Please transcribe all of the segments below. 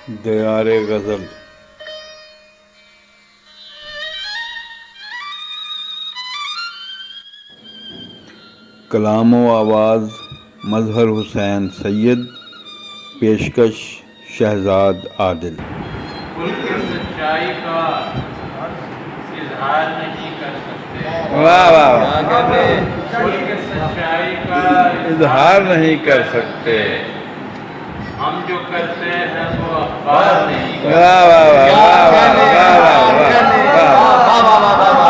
دیار غزل۔ کلام و آواز مظہر حسین سید، پیشکش شہزاد عادل۔ کل کے سچائی کا اظہار نہیں کر سکتے، واہ واہ، کل کے سچائی کا اظہار نہیں کر سکتے، ہم جو کرتے ہیں وہ اخبار نہیں کرتے۔ واہ واہ واہ واہ واہ واہ،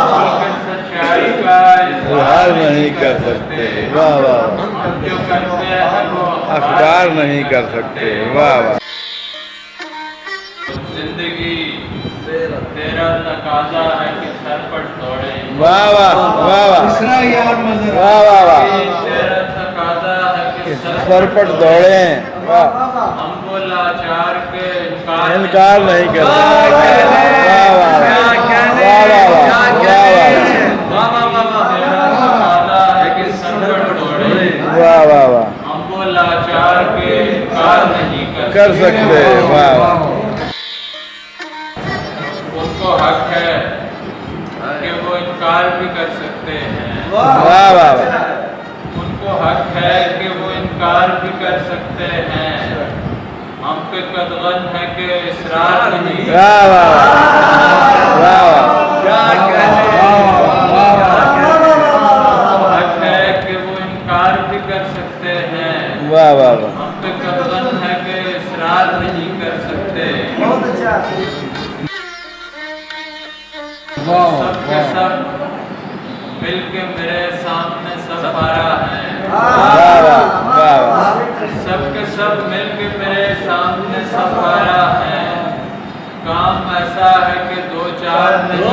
کل کے سچائی کا اظہار نہیں کر سکتے، واہ واہ، ہم جو کرتے ہیں وہ اخبار نہیں کر سکتے، واہ واہ۔ زندگی تیرا تقاضا ہے کہ سر پر دوڑیں، واہ واہ واہ واہ، واہ واہ واہ، تیرا تقاضا ہے کہ سر پر دوڑیں، واہ، ہم وہ لاچار کے انکار نہیں کرتے، واہ واہ واہ واہ واہ واہ واہ واہ، ہم وہ لاچار کے انکار نہیں کر سکتے، واہ واہ، ان کو حق ہے کہ وہ انکار بھی کر سکتے ہیں، واہ واہ واہ، ان کو حق ہے کہ وہ انکار بھی کر سکتے ہیں، ہم پہ قدغن ہے کہ اصرار نہیں، واہ واہ واہ واہ، حق ہے کہ وہ انکار بھی کر سکتے ہیں، واہ واہ واہ، ہم پہ قدغن ہے کہ اصرار نہیں کر سکتے، سب کے سب مل کے میرے سامنے سب پارا ہے، واہ واہ واہ واہ، سب کے سب مل کے میرے سامنے سب پارا ہے، کام ایسا ہے کہ دو چار نہیں،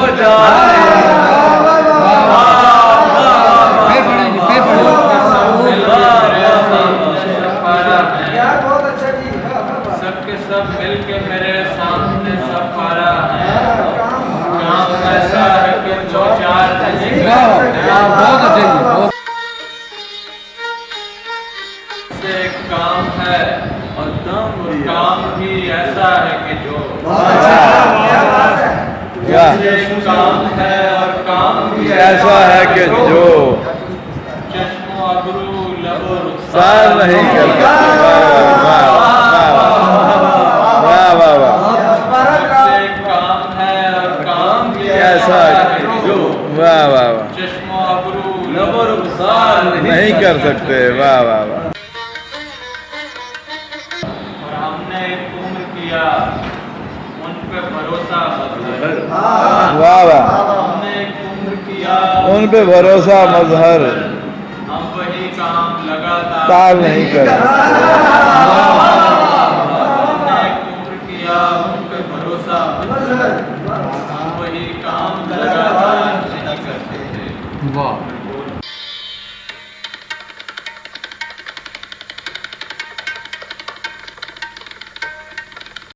سب کے سب مل کے میرے سامنے سب پارا ہے، کام ایسا ہے کہ دو چار نہیں، سے ایک کام ہے اور کام بھی ایسا ہے کہ جو سے ایک کام ہے اور کام بھی ایسا ہے کہ جو چشم و ابرو لب و سار رخسار نہیں کر سکتے، واہ واہ واہ واہ، سے ایک کام ہے اور کام بھی ایسا ہے کہ جو، واہ واہ واہ، چشم و ابرو لب و رخسار نہیں کر سکتے، واہ واہ واہ، اور ہم نے ایک عمر کیا ان پہ بھروسہ مظہر، واہ واہ، ہم نے ایک عمر کیا ان پہ بھروسہ مظہر، ہم وہی کام لگاتار تار نہیں کر سکتے،